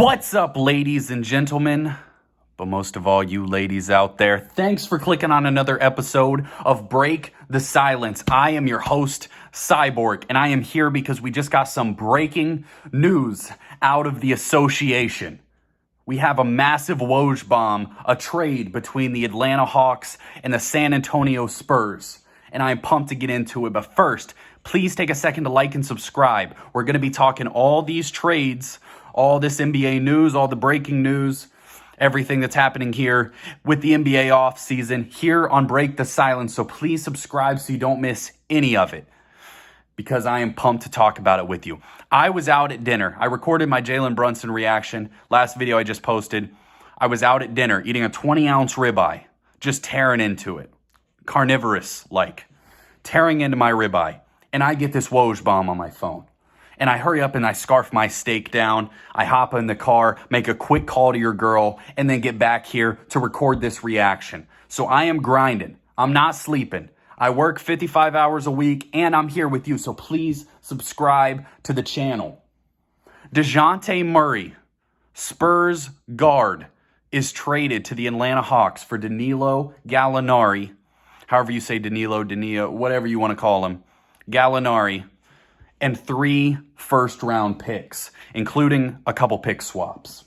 What's up, ladies and gentlemen? But most of all, you ladies out there, thanks for clicking on another episode of Break the Silence. I am your host, Cyborg, and I am here because we just got some breaking news out of the association. We have a massive Woj bomb, a trade between the Atlanta Hawks and the San Antonio Spurs. And I'm pumped to get into it. But first, please take a second to like and subscribe. We're going to be talking all these trades, all this NBA news, all the breaking news, everything that's happening here with the NBA offseason here on Break the Silence. So please subscribe so you don't miss any of it, because I am pumped to talk about it with you. I was out at dinner. I recorded my Jalen Brunson reaction. Last video I just posted. I was out at dinner eating a 20-ounce ribeye, just tearing into it. Carnivorous-like. Tearing into my ribeye. And I get this Woj bomb on my phone. And I hurry up and I scarf my steak down. I hop in the car, make a quick call to your girl, and then get back here to record this reaction. So I am grinding. I'm not sleeping. I work 55 hours a week, and I'm here with you. So please subscribe to the channel. Dejounte Murray, Spurs guard, is traded to the Atlanta Hawks for Danilo Gallinari. However you say Danilo, whatever you want to call him. Gallinari. And 3 first-round picks, including a couple pick swaps.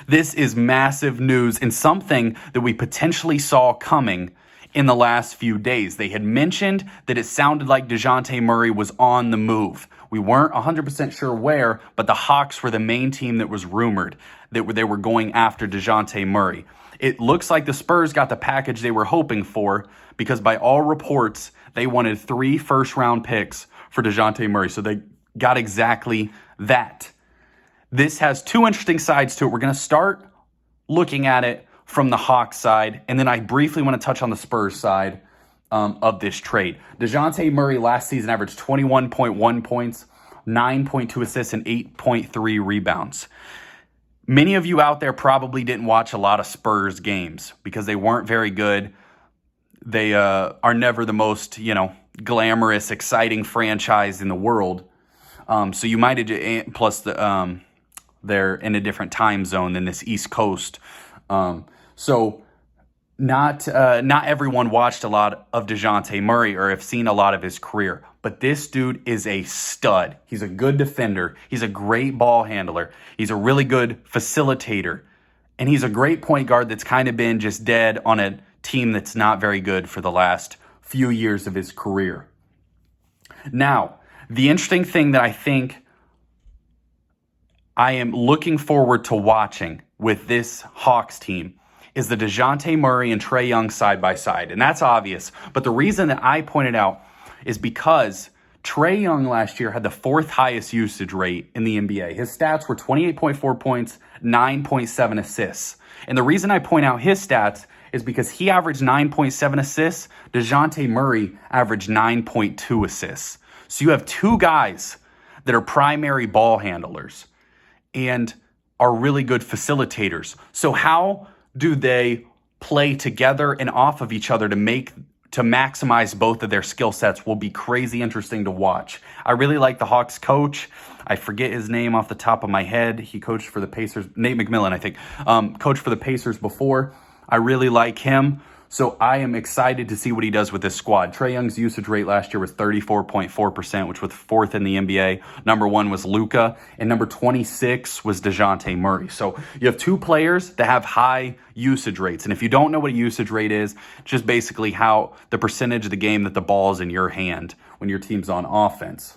This is massive news and something that we potentially saw coming in the last few days. They had mentioned that it sounded like Dejounte Murray was on the move. We weren't 100% sure where, but the Hawks were the main team that was rumored that they were going after Dejounte Murray. It looks like the Spurs got the package they were hoping for, because by all reports, they wanted 3 first-round picks for Dejounte Murray. So they got exactly that. This has 2 interesting sides to it. We're going to start looking at it from the Hawks side, and then I briefly want to touch on the Spurs side of this trade. Dejounte Murray last season averaged 21.1 points, 9.2 assists, and 8.3 rebounds. Many of you out there probably didn't watch a lot of Spurs games because they weren't very good. They are never the most, glamorous, exciting franchise in the world. So you might have, plus they're in a different time zone than this East Coast. So not everyone watched a lot of Dejounte Murray or have seen a lot of his career. But this dude is a stud. He's a good defender. He's a great ball handler. He's a really good facilitator. And he's a great point guard that's kind of been just dead on a team that's not very good for the last few years of his career. Now, the interesting thing that I think I am looking forward to watching with this Hawks team is the Dejounte Murray and Trae Young side by side. And that's obvious. But the reason that I pointed out is because Trae Young last year had the 4th highest usage rate in the NBA. His stats were 28.4 points, 9.7 assists. And the reason I point out his stats is because he averaged 9.7 assists. Dejounte Murray averaged 9.2 assists. So you have 2 guys that are primary ball handlers and are really good facilitators. So how do they play together and off of each other to maximize both of their skill sets will be crazy interesting to watch. I really like the Hawks coach. I forget his name off the top of my head. He coached for the Pacers. Nate McMillan, I think. Coached for the Pacers before. I really like him. So I am excited to see what he does with this squad. Trae Young's usage rate last year was 34.4%, which was 4th in the NBA. Number 1 was Luka, and number 26 was Dejounte Murray. So you have 2 players that have high usage rates. And if you don't know what a usage rate is, it's just basically how the percentage of the game that the ball is in your hand when your team's on offense.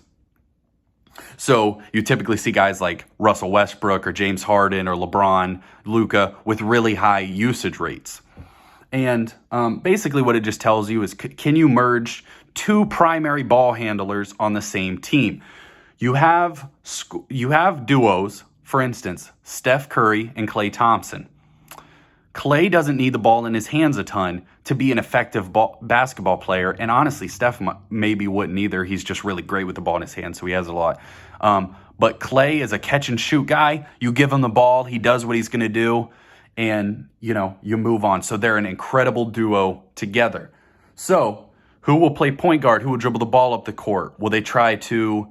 So you typically see guys like Russell Westbrook or James Harden or LeBron, Luka with really high usage rates. And basically what it just tells you is, can you merge 2 primary ball handlers on the same team? You have duos, for instance, Steph Curry and Klay Thompson. Klay doesn't need the ball in his hands a ton to be an effective basketball player. And honestly, Steph maybe wouldn't either. He's just really great with the ball in his hands, so he has a lot. But Klay is a catch-and-shoot guy. You give him the ball, he does what he's going to do, and, you move on. So they're an incredible duo together. So who will play point guard? Who will dribble the ball up the court? Will they try to,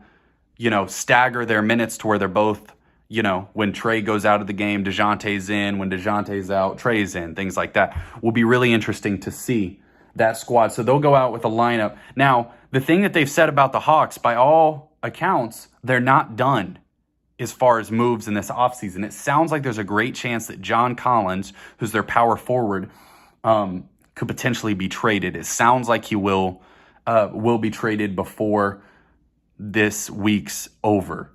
stagger their minutes to where they're both when Trae goes out of the game, Dejounte's in. When Dejounte's out, Trae's in. Things like that will be really interesting to see that squad. So they'll go out with a lineup. Now, the thing that they've said about the Hawks, by all accounts, they're not done as far as moves in this offseason. It sounds like there's a great chance that John Collins, who's their power forward, could potentially be traded. It sounds like he will be traded before this week's over.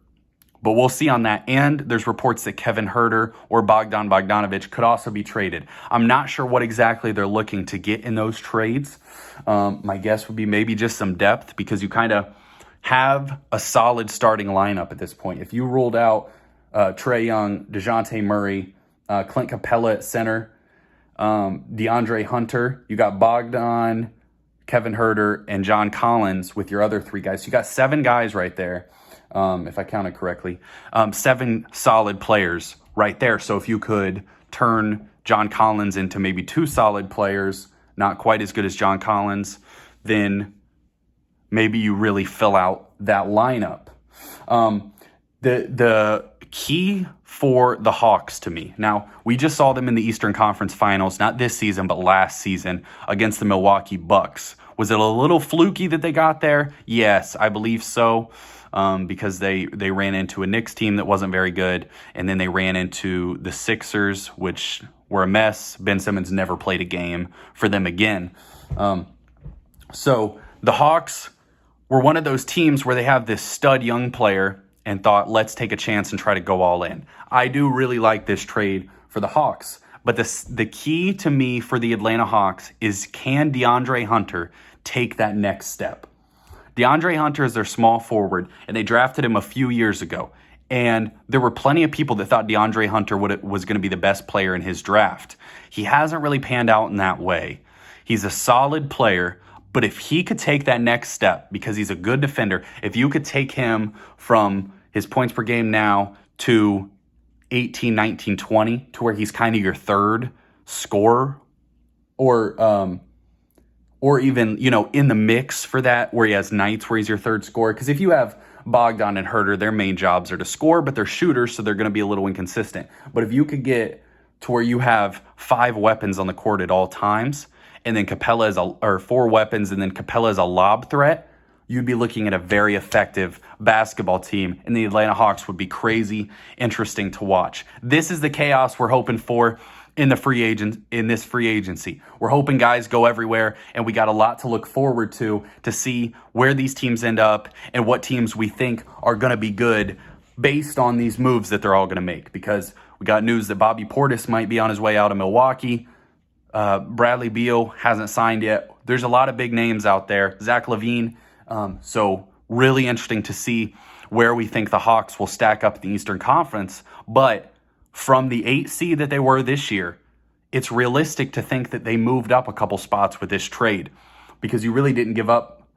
But we'll see on that. And there's reports that Kevin Huerter or Bogdan Bogdanovic could also be traded. I'm not sure what exactly they're looking to get in those trades. My guess would be maybe just some depth, because you kind of have a solid starting lineup at this point. If you ruled out Trae Young, Dejounte Murray, Clint Capella at center, DeAndre Hunter, you got Bogdan, Kevin Huerter, and John Collins with your other three guys. So you got 7 guys right there. If I counted correctly, 7 solid players right there. So if you could turn John Collins into maybe 2 solid players, not quite as good as John Collins, then maybe you really fill out that lineup. The key for the Hawks to me, now we just saw them in the Eastern Conference Finals, not this season, but last season against the Milwaukee Bucks. Was it a little fluky that they got there? Yes, I believe so. Because they ran into a Knicks team that wasn't very good, and then they ran into the Sixers, which were a mess. Ben Simmons never played a game for them again. So the Hawks were one of those teams where they have this stud young player and thought, let's take a chance and try to go all in. I do really like this trade for the Hawks, but the key to me for the Atlanta Hawks is, can DeAndre Hunter take that next step? DeAndre Hunter is their small forward, and they drafted him a few years ago. And there were plenty of people that thought DeAndre Hunter was going to be the best player in his draft. He hasn't really panned out in that way. He's a solid player, but if he could take that next step, because he's a good defender, if you could take him from his points per game now to 18, 19, 20, to where he's kind of your third scorer, or even, in the mix for that, where he has nights where he's your third scorer. Because if you have Bogdan and Huerter, their main jobs are to score, but they're shooters, so they're going to be a little inconsistent. But if you could get to where you have 5 weapons on the court at all times, and then Capella or 4 weapons, and then Capella is a lob threat, you'd be looking at a very effective basketball team, and the Atlanta Hawks would be crazy interesting to watch. This is the chaos we're hoping for in this free agency. We're hoping guys go everywhere, and we got a lot to look forward to see where these teams end up and what teams we think are going to be good based on these moves that they're all going to make. Because we got news that Bobby Portis might be on his way out of Milwaukee. Bradley Beal hasn't signed yet. There's a lot of big names out there. Zach LaVine. So really interesting to see where we think the Hawks will stack up in the Eastern Conference. But from the 8 seed that they were this year, it's realistic to think that they moved up a couple spots with this trade, because you really didn't give up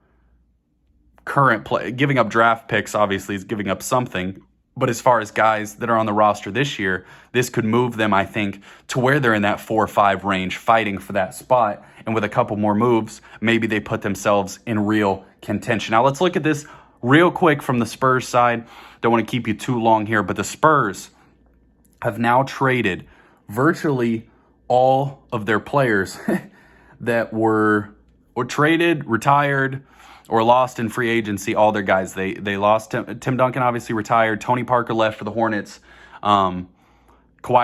current play. Giving up draft picks obviously is giving up something, but as far as guys that are on the roster this year, this could move them, I think, to where they're in that 4 or 5 range fighting for that spot. And with a couple more moves, maybe they put themselves in real contention. Now let's look at this real quick from the Spurs side. Don't want to keep you too long here, but the Spurs have now traded virtually all of their players that were traded, retired, or lost in free agency. All their guys. They lost Tim Duncan, obviously retired. Tony Parker left for the Hornets. Kawhi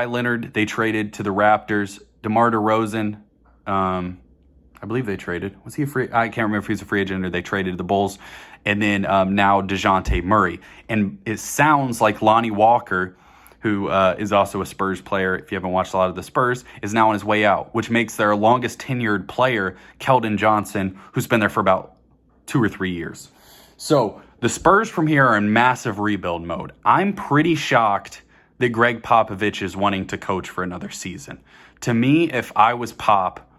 Leonard, they traded to the Raptors. DeMar DeRozan, I believe they traded. Was he a free? I can't remember if he was a free agent or they traded to the Bulls. And then now Dejounte Murray. And it sounds like Lonnie Walker, who is also a Spurs player, if you haven't watched a lot of the Spurs, is now on his way out, which makes their longest tenured player, Keldon Johnson, who's been there for about 2 or 3 years. So the Spurs from here are in massive rebuild mode. I'm pretty shocked that Greg Popovich is wanting to coach for another season. To me, if I was Pop,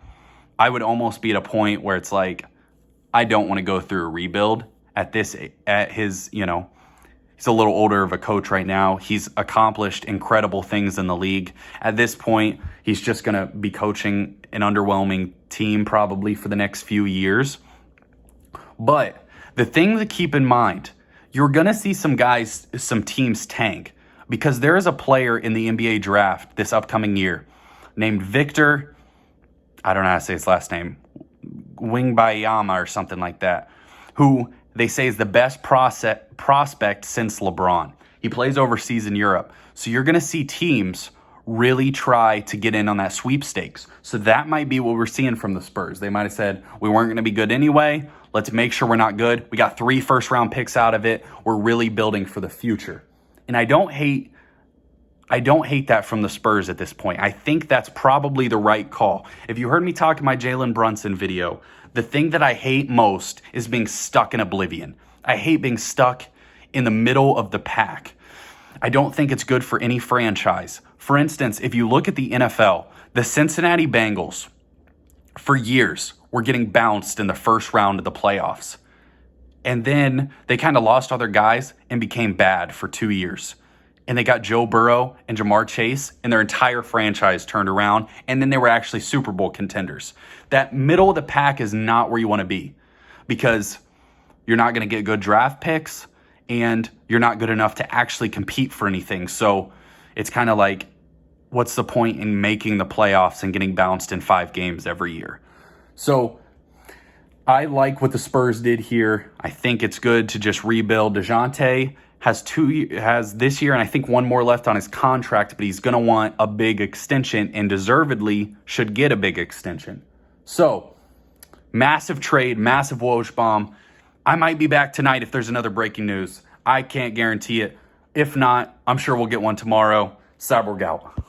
I would almost be at a point where it's like, I don't want to go through a rebuild at his, he's a little older of a coach right now. He's accomplished incredible things in the league. At this point, he's just going to be coaching an underwhelming team probably for the next few years. But the thing to keep in mind, you're going to see some teams tank. because there is a player in the NBA draft this upcoming year named Victor, I don't know how to say his last name, Wingbayama or something like that, who they say is the best prospect since LeBron. He plays overseas in Europe. So you're going to see teams really try to get in on that sweepstakes. So that might be what we're seeing from the Spurs. They might have said, we weren't going to be good anyway. Let's make sure we're not good. We got 3 first-round picks out of it. We're really building for the future. And I don't hate that from the Spurs at this point. I think that's probably the right call. If you heard me talk in my Jalen Brunson video, the thing that I hate most is being stuck in oblivion. I hate being stuck in the middle of the pack. I don't think it's good for any franchise. For instance, if you look at the NFL, the Cincinnati Bengals, for years, were getting bounced in the first round of the playoffs. And then they kind of lost all their guys and became bad for 2 years. And they got Joe Burrow and Jamar Chase, and their entire franchise turned around, and then they were actually Super Bowl contenders. That middle of the pack is not where you want to be, because you're not going to get good draft picks, and you're not good enough to actually compete for anything. So it's kind of like, what's the point in making the playoffs and getting bounced in 5 games every year? So I like what the Spurs did here. I think it's good to just rebuild. Dejounte has this year and I think 1 more left on his contract, but he's going to want a big extension and deservedly should get a big extension. So massive trade, massive Woj bomb. I might be back tonight if there's another breaking news. I can't guarantee it. If not, I'm sure we'll get one tomorrow. Cyborg out.